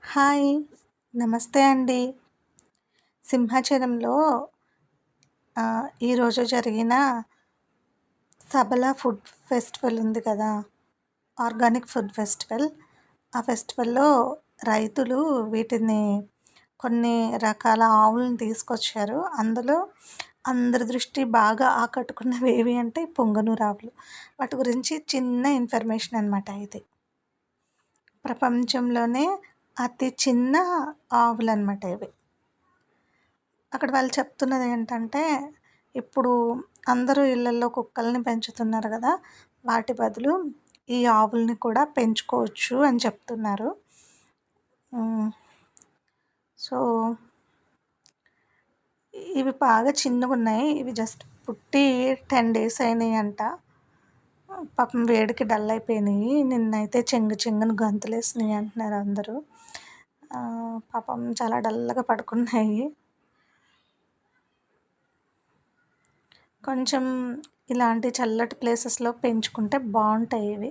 Hi. నమస్తే అండి. సింహాచలంలో ఈరోజు జరిగిన సబల ఫుడ్ ఫెస్టివల్ ఉంది కదా! Organic food festival. ఆ ఫెస్టివల్‌లో రైతులు వీటిని కొన్ని రకాల ఆవులను తీసుకొచ్చారు. అందులో అందరి దృష్టి బాగా ఆకట్టుకున్నవి ఏవి అంటే పొంగనూరు ఆవులు. వాటి గురించి చిన్న ఇన్ఫర్మేషన్ అనమాట ఇది. ప్రపంచంలోనే అతి చిన్న ఆవులనమాట ఇవి. అక్కడ వాళ్ళు చెప్తున్నది ఏంటంటే, ఇప్పుడు అందరూ ఇళ్లల్లో కుక్కల్ని పెంచుతున్నారు గదా! వాటి బదులు ఈ ఆవుల్ని కూడా పెంచుకోవచ్చు అని చెప్తున్నారు. హ్మ్. సో, ఇవి బాగా చిన్నగున్నాయి. ఇవి జస్ట్ పుట్టి 10 డేస్ అయినాయంట. పాపం వేడికి డల్ అయిపోయినియి. నిన్నైతే చెంగు చెంగున గంతులేసినియి అంటున్నారు అందరూ. పాపం చాలా డల్‌గా పడుకున్నాయి. కొంచెం ఇలాంటి చల్లటి ప్లేసెస్‌లో పెంచుకుంటే బావుంటాయి ఇవి.